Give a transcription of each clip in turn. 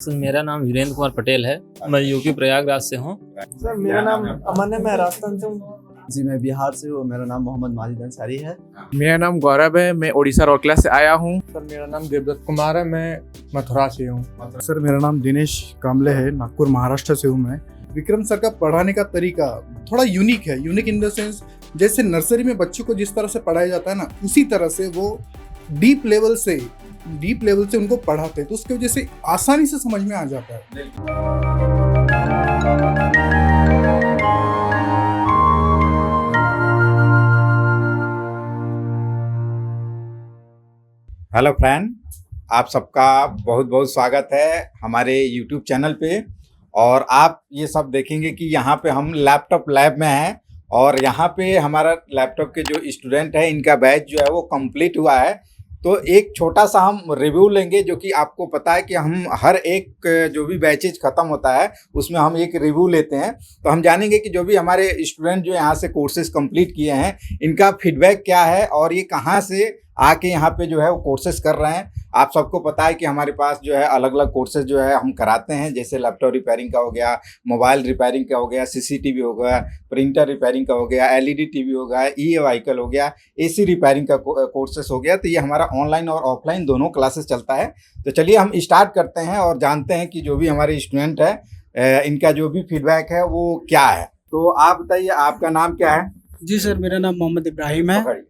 Sir मेरा नाम वीरेंद्र कुमार पटेल है। मैं यूपी प्रयागराज से हूँ। सर मेरा नाम अमन है, मैं राजस्थान से हूँ। जी मैं बिहार से हूँ। मेरा नाम मोहम्मद माजिद अंसारी है। मेरा नाम गौरव है, मैं ओडिशा रौरकेला से आया हूँ। सर मेरा नाम देवदत्त कुमार है, मैं मथुरा से हूँ। सर मेरा नाम दिनेश कामले है, नागपुर महाराष्ट्र से हूँ मैं। विक्रम सर का पढ़ाने का तरीका थोड़ा यूनिक है। यूनिक इन द सेंस जैसे नर्सरी में बच्चों को जिस तरह से पढ़ाया जाता है ना, उसी तरह से वो डीप लेवल से उनको पढ़ाते हैं, तो उसकी वजह से आसानी से समझ में आ जाता है। हेलो फ्रेंड, आप सबका बहुत बहुत स्वागत है हमारे YouTube चैनल पे। और आप ये सब देखेंगे कि यहाँ पे हम लैपटॉप लैब में हैं और यहाँ पे हमारा लैपटॉप के जो स्टूडेंट है, इनका बैच जो है वो कंप्लीट हुआ है। तो एक छोटा सा हम रिव्यू लेंगे, जो कि आपको पता है कि हम हर एक जो भी बैचेज ख़त्म होता है उसमें हम एक रिव्यू लेते हैं। तो हम जानेंगे कि जो भी हमारे स्टूडेंट जो यहाँ से कोर्सेज कंप्लीट किए हैं, इनका फीडबैक क्या है और ये कहाँ से आके यहाँ पे जो है वो कोर्सेज कर रहे हैं। आप सबको पता है कि हमारे पास जो है अलग अलग कोर्सेज जो है हम कराते हैं, जैसे लैपटॉप रिपेयरिंग का हो गया, मोबाइल रिपेयरिंग का हो गया, सीसीटीवी हो गया, प्रिंटर रिपेयरिंग का हो गया, एलईडी टीवी हो गया, ई व्हीकल हो गया, एसी रिपेयरिंग का कोर्सेज हो गया। तो ये हमारा ऑनलाइन और ऑफलाइन दोनों क्लासेस चलता है। तो चलिए हम स्टार्ट करते हैं और जानते हैं कि जो भी हमारे स्टूडेंट है इनका जो भी फीडबैक है वो क्या है। तो आप बताइए, आपका नाम क्या है? जी सर, मेरा नाम मोहम्मद इब्राहिम है।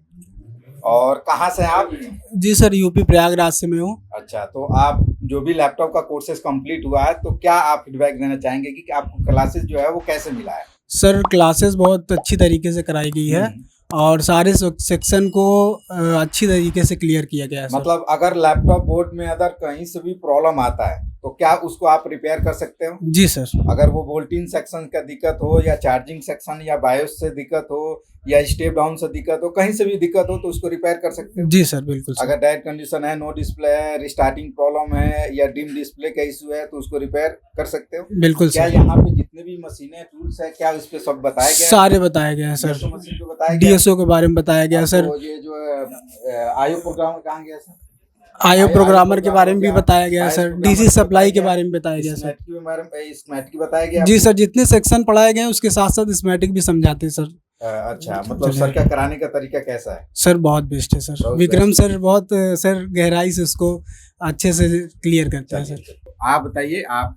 और कहाँ से आप? जी सर, यूपी प्रयागराज से मैं हूँ। अच्छा, तो आप जो भी लैपटॉप का कोर्सेज कंप्लीट हुआ है, तो क्या आप फीडबैक देना चाहेंगे कि आपको क्लासेस जो है वो कैसे मिला है? सर क्लासेस बहुत अच्छी तरीके से कराई गई है और सारे सेक्शन को अच्छी तरीके से क्लियर किया गया है। मतलब अगर लैपटॉप बोर्ड में अगर कहीं से भी प्रॉब्लम आता है तो क्या उसको आप रिपेयर कर सकते हो? जी सर। अगर वो वोल्टेज सेक्शन का दिक्कत हो या चार्जिंग सेक्शन या बायोस से दिक्कत हो या स्टेप डाउन से दिक्कत हो, कहीं से भी दिक्कत हो तो उसको रिपेयर कर सकते हो? जी सर, बिल्कुल सर। अगर डेड कंडीशन है, नो डिस्प्ले है, रिस्टार्टिंग प्रॉब्लम है या डिम डिस्प्ले का इशू है तो उसको रिपेयर कर सकते हो? बिल्कुल क्या सर। यहाँ पे जितने भी मशीनें टूल्स है, क्या उस पे सब बताया गया है? सारे बताया गया है सर। मशीन को बताया गया है? डीएसओ के बारे में बताया गया है सर। तो ये जो है आईओ प्रोग्रामर कहाँ गया सर? आईओ प्रोग्रामर के बारे में भी बताया गया है सर। डीसी सप्लाई के बारे में बताया गया सर। स्कीमेटिक बताया गया? जी सर, जितने सेक्शन पढ़ाए गए हैं उसके साथ साथ स्कीमेटिक भी समझाते हैं सर। अच्छा, मतलब सर का कराने का तरीका कैसा है? सर बहुत बेस्ट है सर। विक्रम सर बहुत सर गहराई से उसको अच्छे से क्लियर करते हैं सर। आप बताइए, आप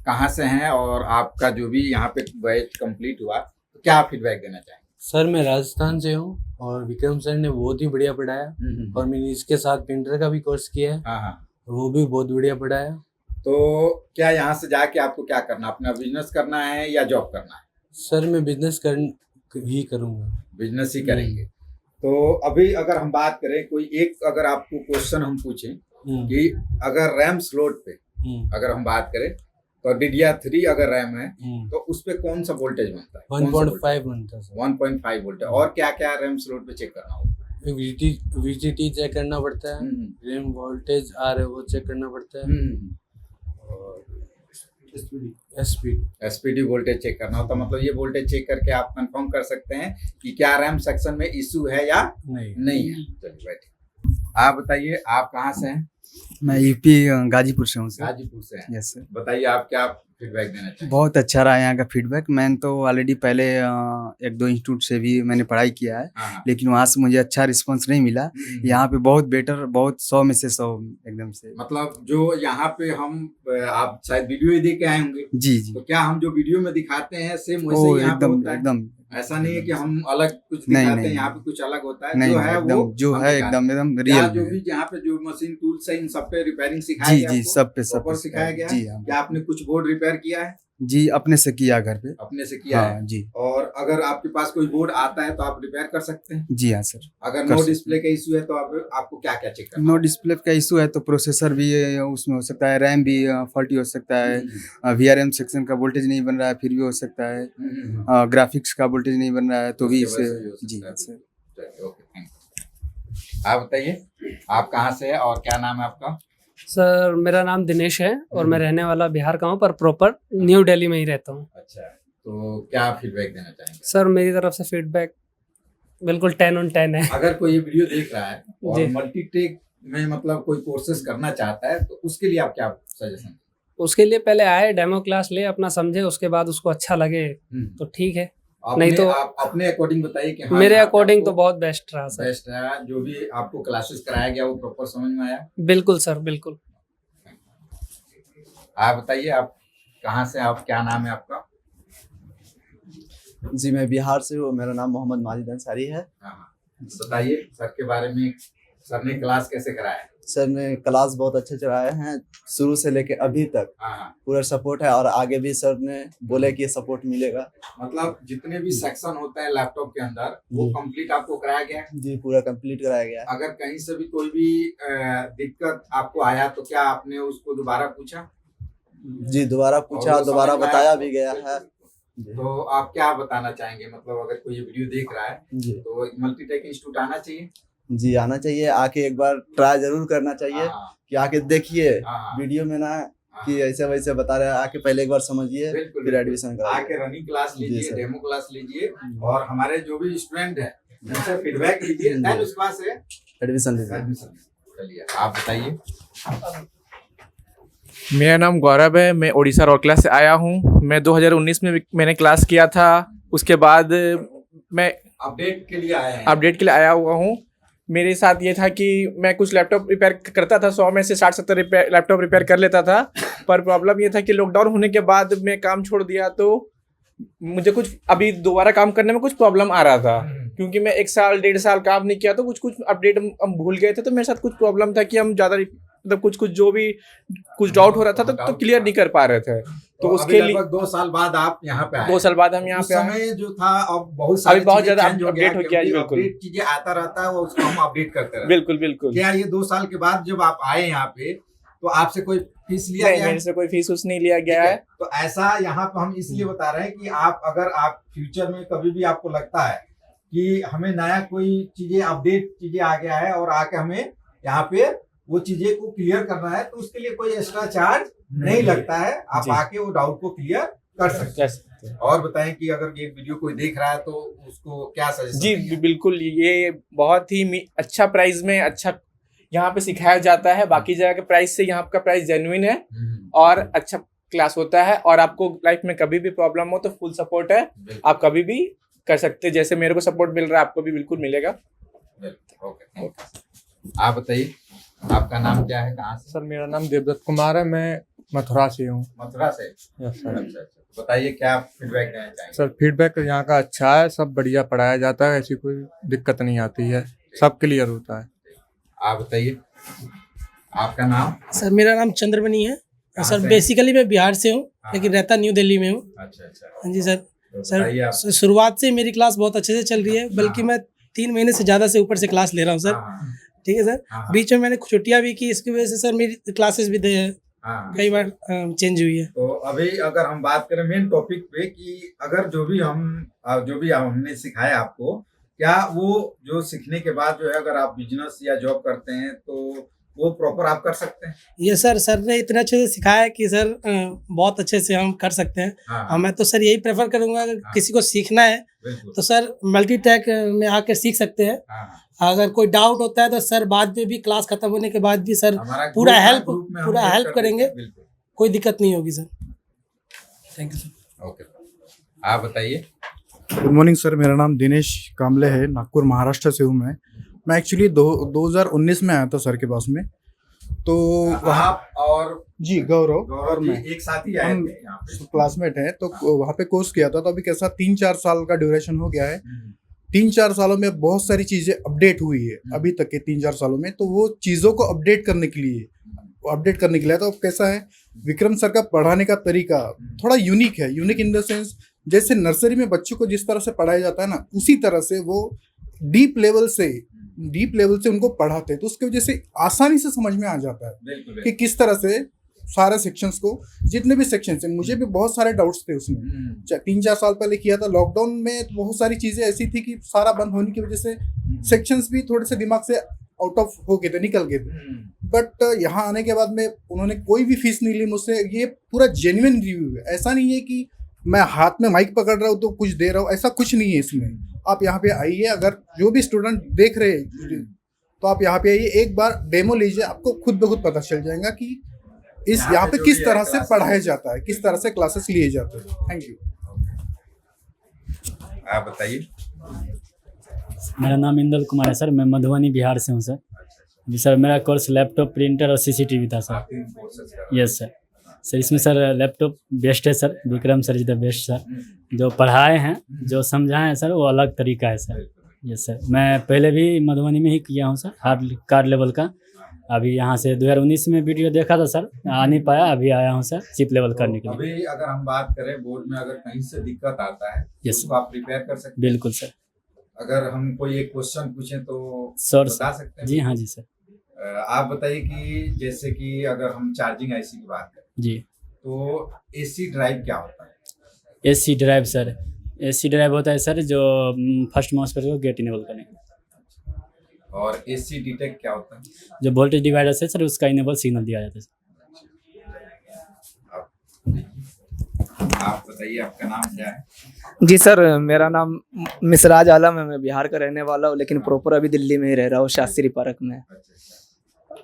कहाँ से हैं और आपका जो भी यहाँ पे बैच कंप्लीट हुआ तो क्या आप फीडबैक देना चाहेंगे? सर मैं राजस्थान से हूँ और विक्रम सर ने बहुत ही बढ़िया पढ़ाया और मैंने इसके साथ प्रिंटर का भी कोर्स किया है। हाँ हाँ। वो भी बहुत बढ़िया पढ़ाया। तो क्या यहाँ से जाके आपको क्या करना, अपना बिजनेस करना है या जॉब करना है? सर मैं बिजनेस ही करूँगा। बिजनेस ही करेंगे। तो अभी अगर हम बात करें, कोई एक अगर आपको क्वेश्चन हम पूछें कि अगर रैम स्लॉट पे अगर हम बात करें तो DDR3 अगर रैम है तो उस पे कौन सा वोल्टेज बनता है? 1.5 बनता है सर। 1.5 वोल्ट। और क्या क्या रैम स्लॉट पे चेक करना होगा? VGT चेक करना पड़ता है, रैम वोल्टेज आ रहा है वो चेक करना पड़ता है और SPD वोल्टेज चेक करना होता है। मतलब ये वोल्टेज चेक करके आप कंफर्म कर सकते हैं कि क्या रैम सेक्शन में इशू है या नहीं है। चलिए बैठिए। आप बताइए, आप कहाँ से हैं? मैं यूपी गाजीपुर से हूँ सर। गाजीपुर से हैं। Yes sir. बताइए, आप क्या फीडबैक देना चाहेंगे? बहुत अच्छा रहा यहाँ का फीडबैक। मैंने तो ऑलरेडी पहले एक दो इंस्टीट्यूट से भी मैंने पढ़ाई किया है, हाँ। लेकिन वहाँ से मुझे अच्छा रिस्पांस नहीं मिला। यहाँ पे बहुत बेटर, बहुत 100 में से 100 एकदम से। मतलब जो यहाँ पे हम आप शायद वीडियो ही देख के आए होंगे। जी जी। तो क्या हम जो वीडियो में दिखाते हैं सेम वैसे ही यहाँ पे होता है? एकदम ऐसा नहीं है कि हम अलग कुछ दिखाते हैं, यहाँ पे कुछ अलग होता है। नहीं, जो है एकदम वो जो है एकदम रियल। जो भी यहाँ पे जो मशीन टूल्स है इन सब पे रिपेयरिंग सिखाया गया? जी सब पे सिखाया गया। जी हाँ। क्या आपने कुछ बोर्ड रिपेयर किया है? जी अपने से किया, घर पे अपने से किया है जी। और अगर आपके पास कोई बोर्ड आता है तो आप रिपेयर कर सकते हैं? जी हाँ सर। अगर नो डिस्प्ले का इशू है तो आपको क्या क्या चेक करना? नो डिस्प्ले का इशू है तो प्रोसेसर भी उसमें हो सकता है, रैम भी फॉल्टी हो सकता है, VRM सेक्शन का वोल्टेज नहीं बन रहा है फिर भी हो सकता है, ग्राफिक्स का वोल्टेज नहीं बन रहा है तो भी इसे। जी सर। Okay, thank you. आप बताइए, आप कहाँ से है और क्या नाम है आपका? सर मेरा नाम दिनेश है और मैं रहने वाला बिहार का हूँ पर प्रॉपर न्यू दिल्ली में ही रहता हूँ। अच्छा, तो क्या फीडबैक देना चाहेंगे? सर मेरी तरफ से फीडबैक बिल्कुल 10 on 10 है। अगर कोई ये वीडियो देख रहा है और मल्टीटेक में मतलब कोई कोर्सेज करना चाहता है तो उसके लिए आप क्या सजेशन? उसके लिए पहले आए, डेमो क्लास ले, अपना समझे, उसके बाद उसको अच्छा लगे तो ठीक है, नहीं तो आप अपने अकॉर्डिंग बताइए कि हाँ, मेरे यहाँ पे अकॉर्डिंग तो आपको बहुत बेस्ट रहा सर। बेस्ट है। जो भी आपको क्लासेस कराया गया वो प्रॉपर समझ में आया? बिल्कुल सर, बिल्कुल। आप बताइए, आप कहाँ से, आप क्या नाम है आपका? जी मैं बिहार से हूँ, मेरा नाम मोहम्मद माजिद अंसारी है। हाँ, बताइए सर के बारे में, सर ने क्लास कैसे कराया? सर ने क्लास बहुत अच्छे चलाए हैं, शुरू से लेके अभी तक हाँ, पूरा सपोर्ट है और आगे भी सर ने बोले कि सपोर्ट मिलेगा। मतलब जितने भी सेक्शन होता है लैपटॉप के अंदर वो कंप्लीट आपको कराया गया है? जी पूरा कंप्लीट कराया गया है। अगर कहीं से भी कोई भी दिक्कत आपको आया तो क्या आपने उसको दोबारा पूछा? जी दोबारा पूछा, और वो दोबारा समझ में बताया आया? भी गया है। तो आप क्या बताना चाहेंगे, मतलब अगर कोई ये वीडियो देख रहा है जी तो मल्टीटेक इंस्टीट्यूट आना चाहिए? जी आना चाहिए, आके एक बार ट्राई जरूर करना चाहिए हाँ, कि आके देखिए हाँ, वीडियो में ना हाँ, कि ऐसे वैसे बता रहे हैं, आके पहले एक बार समझिए बिल्कुल, फिर एडमिशन कराइए। आके रनिंग क्लास जी लीजिए, सर। डेमो क्लास लीजिए और हमारे जो भी स्टूडेंट है उनसे फीडबैक लीजिए, देन उसके बाद से एडमिशन लीजिए। एडमिशन। चलिए आप बताइए। मेरा नाम गौरव है, मैं उड़ीसा रौरकेला से आया हूँ। मैं 2019 में मैंने क्लास किया था, उसके बाद मैं अपडेट के लिए आए हैं? अपडेट के लिए आया हुआ हूँ। मेरे साथ ये था कि मैं कुछ लैपटॉप रिपेयर करता था, 100 में से 60-70 लैपटॉप रिपेयर कर लेता था, पर प्रॉब्लम ये था कि लॉकडाउन होने के बाद मैं काम छोड़ दिया तो मुझे कुछ अभी दोबारा काम करने में कुछ प्रॉब्लम आ रहा था, क्योंकि मैं 1 साल 1.5 साल काम नहीं किया तो कुछ अपडेट हम भूल गए थे। तो मेरे साथ कुछ प्रॉब्लम था कि हम ज़्यादा मतलब कुछ जो भी कुछ डाउट हो रहा था तो क्लियर नहीं कर पा रहे थे। तो उसके लिए 2 साल बाद आप यहाँ पे आए? 2 साल बाद हम यहाँ उस पे आए। समय जो था अब बहुत सारी अभी बहुत चीजें ज्यादा change हो अपडेट हो गया है, क्योंकि बिल्कुल। अपडेट चीजें आता रहता है वो उसको हम अपडेट करते रहते बिल्कुल बिल्कुल। हैं। क्या ये 2 साल के बाद जब आप आए यहाँ पे तो आपसे कोई फीस लिया नहीं, गया है? मेरे से कोई फीस उस नहीं लिया गया है। तो ऐसा यहाँ पे हम इसलिए बता रहे हैं कि आप अगर आप फ्यूचर में कभी भी आपको लगता है कि हमें नया कोई चीजें अपडेट चीजें आ गया है और आके हमें यहाँ पे वो चीजें को क्लियर करना है तो उसके लिए कोई एक्स्ट्रा चार्ज नहीं लगता है, आप आके वो डाउट को क्लियर कर सकते हैं। और बताएं कि अगर ये वीडियो कोई देख रहा है तो उसको क्या सजेशन? जी बिल्कुल, ये बहुत ही अच्छा प्राइस में अच्छा यहाँ पे सिखाया जाता है। बाकी जगह के प्राइस से यहाँ का प्राइस जेन्युइन है और अच्छा क्लास होता है। और आपको लाइफ में कभी भी प्रॉब्लम हो तो फुल सपोर्ट है, आप कभी भी कर सकते हैं। जैसे मेरे को सपोर्ट मिल रहा है आपको भी बिल्कुल मिलेगा। ओके, आप बताइए आपका नाम क्या है, कहाँ से? सर मेरा नाम देवदत्त कुमार है, मैं मथुरा से हूँ। मथुरा से? Yes sir. अच्छा, बताइए क्या फीडबैक देना चाहेंगे? सर फीडबैक यहाँ का अच्छा है, सब बढ़िया पढ़ाया जाता है, ऐसी कोई दिक्कत नहीं आती है, सब क्लियर होता है। आप बताइए आपका नाम? सर मेरा नाम चंद्रमणि है सर। से? बेसिकली मैं बिहार से हूँ हाँ। लेकिन रहता न्यू दिल्ली में हूँ। अच्छा अच्छा, हाँ जी सर। तो बताइए आप। सर शुरुआत से मेरी क्लास बहुत अच्छे से चल रही है, बल्कि मैं 3 महीने से ज़्यादा से ऊपर से क्लास ले रहा हूँ सर। हाँ, ठीक है सर। हाँ, बीच में मैंने छुट्टियाँ भी की, इसकी वजह से सर मेरी क्लासेस भी हाँ। कई बार चेंज हुई है। तो अभी अगर हम बात करें मेन टॉपिक पे कि अगर जो भी हमने सिखाया आपको, क्या वो जो सीखने के बाद जो है अगर आप बिजनेस या जॉब करते हैं तो वो प्रॉपर आप कर सकते हैं? ये सर ने इतना अच्छे से सिखाया है कि सर बहुत अच्छे से हम कर सकते हैं। हाँ, मैं तो सर यही प्रेफर करूँगा, अगर किसी को सीखना है बिल्कुल। तो सर मल्टीटेक में आकर सीख सकते हैं। हाँ, अगर कोई डाउट होता है तो सर बाद में भी, क्लास खत्म होने के बाद भी सर हमारा पूरा ग्रुप है, हेल्प ग्रुप में हम हेल्प कर करेंगे, देंगे, बिल्कुल। कोई दिक्कत नहीं होगी sir. Thank you sir. Okay, आप बताइए। गुड मॉर्निंग सर, मेरा नाम दिनेश कामले है, नागपुर महाराष्ट्र से हूँ मैं एक्चुअली 2019 में आया था सर के पास में। तो आप और जी गौरव और जी मैं एक साथ ही आए हम थे यहाँ पे? क्लासमेट हैं, तो वहाँ पे कोर्स किया था। तो अभी कैसा 3-4 साल का ड्यूरेशन हो गया है। 3-4 सालों में बहुत सारी चीज़ें अपडेट हुई है अभी तक के 3-4 सालों में। तो वो चीज़ों को अपडेट करने के लिए तो अब कैसा है, विक्रम सर का पढ़ाने का तरीका थोड़ा यूनिक है। यूनिक इन द सेंस, जैसे नर्सरी में बच्चों को जिस तरह से पढ़ाया जाता है ना, उसी तरह से वो डीप लेवल से उनको पढ़ाते हैं। तो उसकी वजह से आसानी से समझ में आ जाता है कि किस तरह से सारे सेक्शंस को, जितने भी सेक्शंस हैं। मुझे भी बहुत सारे डाउट्स थे उसमें। 3-4 साल पहले किया था, लॉकडाउन में तो बहुत सारी चीज़ें ऐसी थी कि सारा बंद होने की वजह से सेक्शंस भी थोड़े से दिमाग से आउट ऑफ हो गए थे, निकल गए थे। बट यहाँ आने के बाद में उन्होंने कोई भी फीस नहीं ली मुझसे। ये पूरा जेन्युइन रिव्यू है, ऐसा नहीं है कि मैं हाथ में माइक पकड़ रहा हूँ तो कुछ दे रहा हूँ, ऐसा कुछ नहीं है इसमें। आप यहाँ पे आइए, अगर जो भी स्टूडेंट देख रहे हैं तो आप यहाँ पे आइए, एक बार डेमो लीजिए, आपको खुद ब खुद पता चल जाएगा कि इस यहाँ पे किस तरह से पढ़ाया जाता है, किस तरह से क्लासेस लिए जाते हैं। Thank you. आप बताइए। मेरा नाम इंदल कुमार है सर, मैं मधुबनी बिहार से हूँ सर। जी सर, मेरा कोर्स लैपटॉप, प्रिंटर और सीसीटीवी था सर। 3 कोर्सेज का। Yes sir. सर इसमें सर लैपटॉप बेस्ट है sir, Vikram sir is the best sir. जो पढ़ाए हैं, जो समझाए हैं सर, वो अलग तरीका है सर। यस सर, मैं पहले भी मधुबनी में ही किया हूँ सर, हार्ड कार्ड लेवल का। अभी यहाँ से 2019 में वीडियो देखा था सर, आ नहीं पाया, अभी आया हूँ सर चिप लेवल करने के लिए। अभी अगर हम बात करें बोर्ड में, अगर कहीं से दिक्कत आता है यस तो आप प्रिपेयर कर सकते हैं। बिल्कुल सर। अगर हम कोई एक क्वेश्चन पूछें तो सर बता सकते हैं? जी हाँ जी सर। आप बताइए कि जैसे कि अगर हम चार्जिंग आईसी की बात करें जी, तो एसी ड्राइव क्या होता है? AC drive sir, AC drive होता है सर जो फर्स्ट माउस पर को गेट इनेबल करने का। और एसी डिटेक्ट क्या होता है? जो वोल्टेज डिवाइडर है सर, उसका इनेबल सिग्नल दिया जाता है सर। आप बताइए, आपका नाम क्या है? जी सर, मेरा नाम मिसराज आलम है। मैं बिहार का रहने वाला हूँ, लेकिन प्रॉपर अभी दिल्ली में ही रह रहा हूँ, शास्त्री पार्क में।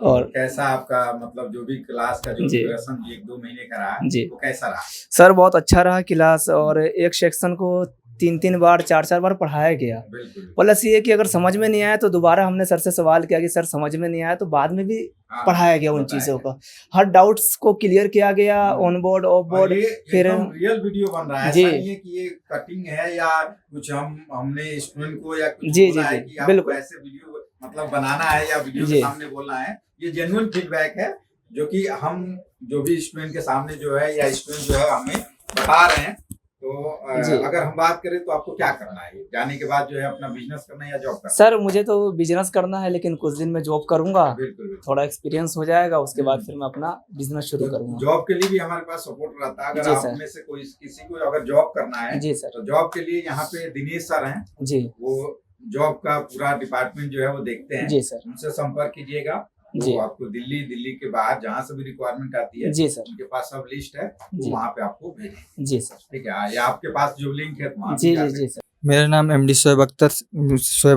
और कैसा आपका मतलब जो भी क्लास का जो जी। ड्यूरेशन 1-2 महीने का रहा जी। वो कैसा रहा? सर बहुत अच्छा रहा क्लास, और एक सेक्शन को 3-3 बार 4-4 बार पढ़ाया गया। बिल्कुल। प्लस ये कि अगर समझ में नहीं आया तो दोबारा हमने सर से सवाल किया कि सर समझ में नहीं आया, तो बाद में भी हाँ, पढ़ाया गया उन बताया चीज़ों का। हर डाउट्स को क्लियर किया गया, ऑन बोर्ड ऑफ और बोर्ड। ये फिर एकदम रियल वीडियो बन रहा है, जी। ऐसा नहीं है कि ये कटिंग है या कुछ हमने स्टूडेंट को या कुछ जी, बोला जी, है जी, कि आपको बिल्कुल। ऐसे वीडियो मतलब बनाना है या वीडियो के जी। सामने बोलना है। ये जेन्युइन फीडबैक है जो कि हम जो भी स्टूडेंट के सामने जो है या स्टूडेंट जो है हमें बता रहे हैं। तो जी। अगर हम बात करें तो आपको क्या करना है जाने के बाद, जो है अपना बिजनेस करना है या जॉब करना सर मुझे तो बिजनेस करना है, लेकिन कुछ दिन में जॉब करूंगा, है? बिल्कुल। थोड़ा एक्सपीरियंस हो जाएगा, उसके बाद फिर मैं अपना बिजनेस शुरू करूंगा। जॉब के लिए भी हमारे पास सपोर्ट रहता है। अगर जी आप सर। में से कोई किसी को अगर जॉब करना है जी सर। तो जॉब के लिए यहाँ पे दिनेश सर हैं, जी वो जॉब का पूरा डिपार्टमेंट जो है वो देखते हैं। जी सर। उनसे संपर्क कीजिएगा। जी। वो आपको दिल्ली के बाहर जहाँ से भी रिक्वायरमेंट आती है, जी सर। उनके पास सब लिस्ट है, वो जी। वहाँ पे आपको भेजें। जी सर। ठीक है, या आपके पास जो लिंक है तो वहाँ जी भी जा जी जी सकते सर। मेरा नाम MD शोएब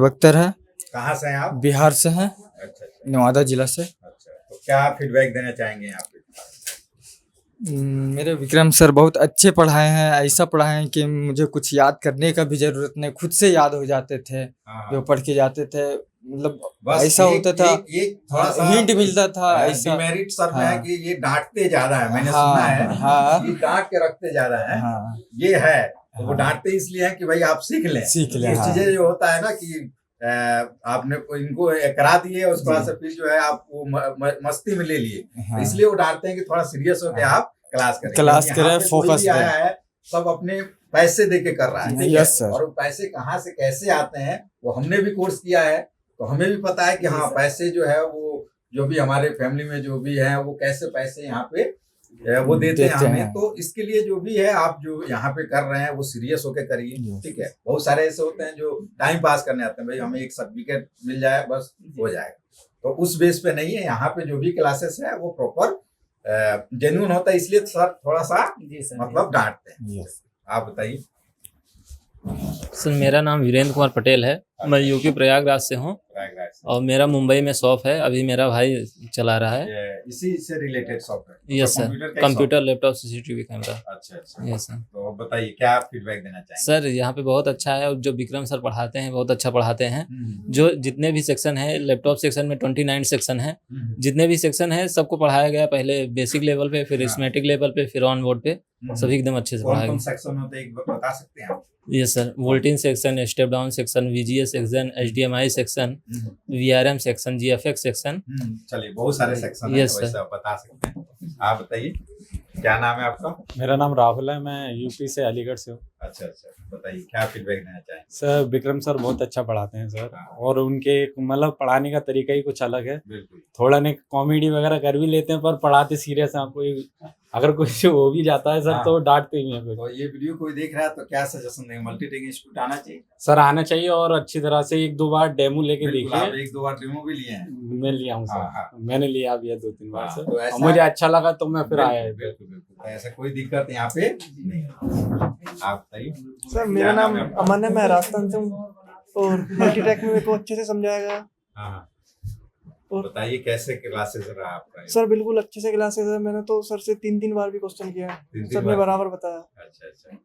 अख्तर है। हैं। कहाँ से हैं आप? बिहार से हैं, अच्छा। नवादा जिला से। अच्छा, तो क्या फीडबैक देना चाहेंगे यहाँ पे? मेरे विक्रम सर बहुत अच्छे पढ़ाए हैं, ऐसा पढ़ाए हैं कि मुझे कुछ याद करने का भी जरूरत नहीं, खुद से याद हो जाते थे। हाँ, जो पढ़ के जाते थे, मतलब बस ऐसा होता था, एक थोड़ा सा हिंट मिलता था ऐसा। डिमेरिट सर में है हाँ। कि ये डांटते ज्यादा है, मैंने हाँ, सुना है। हाँ। ये डांट के रखते ज्यादा है। हाँ, ये है तो वो हाँ। डांटते इसलिए है कि भाई आप सीख लें। सीख लें, कुछ हाँ। चीजें जो होता है ना कि आपने इनको करा दिए, उसके बाद से फिर जो है आप वो मस्ती में ले लिए, हाँ। इसलिए वो डांटते हैं कि थोड़ा सीरियस होकर आप क्लास करें। क्लास यहाँ करें, पे कोई फोकस भी आया करें। है, सब अपने पैसे दे के कर रहा है। ठीक है? Yes sir. और वो पैसे कहाँ से कैसे आते हैं वो हमने भी कोर्स किया है, तो हमें भी पता है कि हाँ पैसे जो है वो जो भी हमारे फैमिली में जो भी है वो कैसे पैसे यहाँ पे वो देते हैं हमें। तो इसके लिए जो भी है आप जो यहाँ पे कर रहे हैं वो सीरियस होके करिए। ठीक है, बहुत सारे ऐसे होते हैं जो टाइम पास करने आते हैं, भाई हमें एक सर्टिफिकेट मिल जाए बस हो जाएगा, तो उस बेस पे नहीं है। यहाँ पे जो भी क्लासेस है वो प्रॉपर जेन्युइन होता है, इसलिए सर थोड़ा सा मतलब डांटते हैं। आप बताइए। सर मेरा नाम वीरेंद्र कुमार पटेल है, मैं यूपी प्रयागराज से हूँ और मेरा मुंबई में शॉप है, अभी मेरा भाई चला रहा है। इसी से रिलेटेड शॉप है? Yes sir, computer, laptop, CCTV camera. अच्छा अच्छा। Yes sir. तो बताइए क्या फीडबैक देना चाहेंगे? सर यहाँ पे बहुत अच्छा है, और जो विक्रम सर पढ़ाते हैं बहुत अच्छा पढ़ाते हैं। जो जितने भी सेक्शन है, लैपटॉप सेक्शन में 29 सेक्शन है, जितने भी सेक्शन है सबको पढ़ाया गया, पहले बेसिक लेवल पे, फिर स्कीमेटिक लेवल पे, फिर ऑन बोर्ड पे, सभी एकदम अच्छे से पढ़ाया कौन गया। सेक्शन होते हैं एक बार बता सकते हैं आप? Yes sir, voltage section, step down section, VGA section, HDMI section, VRM section, GFX section. चलिए बहुत सारे सेक्शन है, यस वैसे सर। आप बता सकते हैं। आप बताइए क्या नाम है आपका? मेरा नाम राहुल है, मैं यूपी से अलीगढ़ से हूँ। अच्छा अच्छा, बताइए क्या फीडबैक देना चाहेंगे? सर विक्रम सर बहुत अच्छा पढ़ाते हैं सर, और उनके मतलब पढ़ाने का तरीका ही कुछ अलग है। बिल्कुल। थोड़ा नहीं कॉमेडी वगैरह कर भी लेते हैं, पर पढ़ाते सीरियस हैं। आपको अगर कुछ हो भी जाता है सर हाँ। तो डांटते ही हैं। तो ये वीडियो कोई देख रहा है तो क्या सजेशन देंगे? मल्टीटेक इंस्टीट्यूट आना चाहिए सर आना चाहिए, और अच्छी तरह से 1-2 बार डेमो लेके बिल्कुल, आप देखिए। 1-2 बार डेमो भी लिए हैं? मैं लिया हूँ हाँ, सर, मैंने लिया भी है 2-3 बार हाँ, सर, तो और ऐसा- मुझे अच्छा लगा तो मैं फिर आया। बिल्कुल बिल्कुल, तो ऐसा कोई दिक्कत यहाँ पे नहीं है। आप बताइए। सर मेरा नाम अमन है, मैं राजस्थान से हूँ, और मल्टीटेक में मेरे को अच्छे से समझाया गया। हाँ। बताइए कैसे क्लासेस रहा आपका? सर बिल्कुल अच्छे से क्लासेस है। मैंने तो सर से 3 बार भी क्वेश्चन किया है, सर ने बराबर बताया। अच्छा।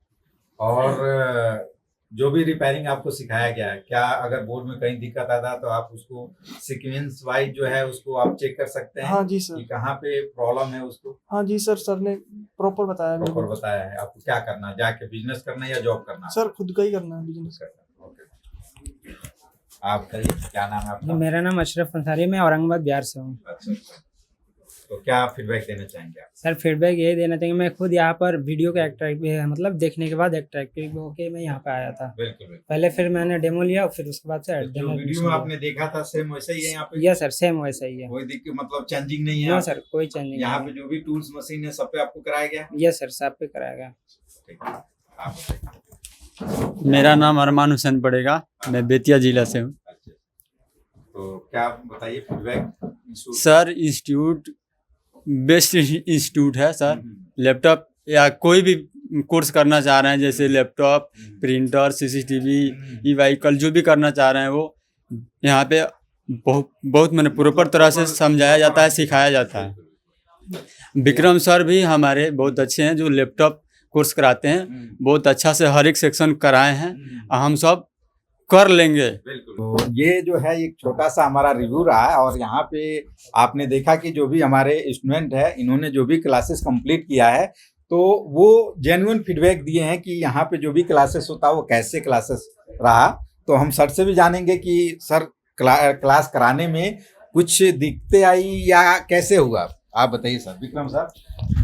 और जो भी रिपेयरिंग आपको सिखाया गया है, क्या अगर बोर्ड में कहीं दिक्कत आता तो आप उसको सीक्वेंस वाइज जो है उसको आप चेक कर सकते हैं? हाँ जी सर। कि कहाँ पे प्रॉब्लम है उसको? हाँ जी सर ने प्रॉपर बताया। प्रॉपर बताया है। आपको क्या करना है, जाके बिजनेस करना है या जॉब करना है? सर खुद का ही करना है बिजनेस। ओके। आप कहिए, क्या नाम है आपका? मेरा नाम अशरफ अंसारी, मैं औरंगाबाद बिहार से हूँ। अच्छा। तो क्या फीडबैक देना चाहेंगे आप? सर फीडबैक यही देना चाहिए, मैं खुद यहाँ पर वीडियो के अट्रैक्ट मतलब देखने के बाद अट्रैक्टिव होके मैं यहाँ पे आया था। बिल्कुल। पहले फिर मैंने डेमो लिया, फिर उसके बाद से जो वीडियो में आपने देखा था सेम वैसा ही है यहाँ पे? यस सर, सेम वैसा ही है। कोई दिक्कत मतलब चेंजिंग नहीं है? नो सर, कोई चेंजिंग यहाँ पे जो भी टूल्स मशीन है सब पे आपको कराया गया? यस सर, सब पे कराया गया। ठीक है, आप बताइए। मेरा नाम अरमान हुसैन पड़ेगा, मैं बेतिया जिला से हूँ। तो क्या बताइए feedback? Sir institute best institute है सर। लैपटॉप या कोई भी कोर्स करना चाह रहे हैं, जैसे laptop, printer, CCTV, e vehicle, जो भी करना चाह रहे हैं वो यहाँ पे बहुत मैंने प्रॉपर तरह से समझाया जाता है, सिखाया जाता है। विक्रम सर भी हमारे बहुत अच्छे हैं, जो लैपटॉप कोर्स कराते हैं, बहुत अच्छा से हर एक सेक्शन कराए हैं, हम सब कर लेंगे। बिल्कुल। तो ये जो है एक छोटा सा हमारा रिव्यू रहा है और यहाँ पे आपने देखा कि जो भी हमारे स्टूडेंट है इन्होंने जो भी क्लासेस कंप्लीट किया है तो वो जेन्युइन फीडबैक दिए हैं कि यहाँ पे जो भी क्लासेस होता है वो कैसे क्लासेस रहा। तो हम सर से भी जानेंगे कि सर क्लास कराने में कुछ दिक्कतें आई या कैसे हुआ, आप बताइए सर। विक्रम सर।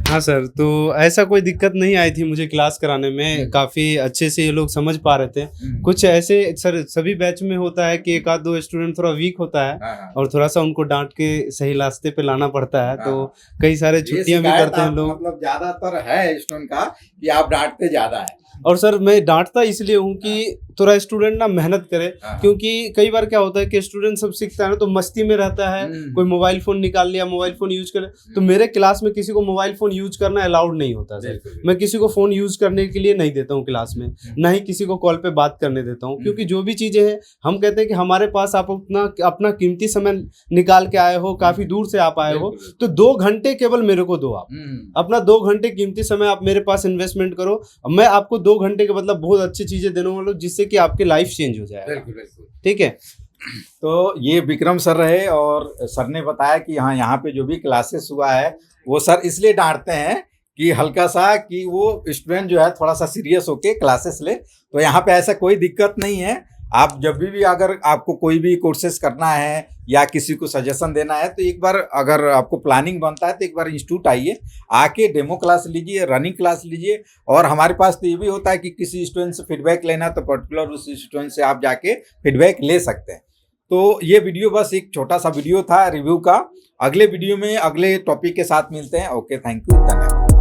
हाँ सर, तो ऐसा कोई दिक्कत नहीं आई थी मुझे क्लास कराने में, काफ़ी अच्छे से ये लोग समझ पा रहे थे। कुछ ऐसे सर सभी बैच में होता है कि एक आध दो स्टूडेंट थोड़ा वीक होता है और थोड़ा सा उनको डांट के सही रास्ते पे लाना पड़ता है, तो कई सारे छुट्टियां भी करते हैं लोग। मतलब ज्यादातर है स्टूडेंट का कि आप डांटते ज्यादा है। और सर मैं डांटता इसलिए हूँ कि थोड़ा स्टूडेंट ना मेहनत करे, क्योंकि कई बार क्या होता है कि स्टूडेंट सब सीखता है ना तो मस्ती में रहता है, कोई मोबाइल फोन निकाल लिया, मोबाइल फोन यूज करे। तो मेरे क्लास में किसी को मोबाइल फोन यूज करना अलाउड नहीं होता सर। मैं किसी को फोन यूज करने के लिए नहीं देता हूँ क्लास में, ना ही किसी को कॉल पे बात करने देता हूँ, क्योंकि जो भी चीजें हैं हम कहते हैं कि हमारे पास आप अपना कीमती समय निकाल के आए हो, काफी दूर से आप आए हो, तो 2 घंटे केवल मेरे को दो। आप अपना 2 घंटे कीमती समय आप मेरे पास इन्वेस्टमेंट करो, मैं आपको 2 घंटे के मतलब बहुत अच्छी चीजें देने वाला हूँ, जिससे कि आपकी लाइफ चेंज हो जाए। ठीक है। तो ये विक्रम सर रहे और सर ने बताया कि हाँ यहाँ पे जो भी क्लासेस हुआ है वो सर इसलिए डांटते हैं कि हल्का सा कि वो स्टूडेंट जो है थोड़ा सा सीरियस होके क्लासेस ले। तो यहाँ पे ऐसा कोई दिक्कत नहीं है। आप जब भी अगर आपको कोई भी कोर्सेज करना है या किसी को सजेशन देना है तो एक बार अगर आपको प्लानिंग बनता है तो एक बार इंस्टीट्यूट आइए, आके डेमो क्लास लीजिए, रनिंग क्लास लीजिए। और हमारे पास तो ये भी होता है कि किसी स्टूडेंट से फीडबैक लेना तो पर्टिकुलर उस स्टूडेंट से आप जाके फीडबैक ले सकते हैं। तो ये वीडियो बस एक छोटा सा वीडियो था रिव्यू का। अगले वीडियो में अगले टॉपिक के साथ मिलते हैं। ओके, थैंक यू, धन्यवाद।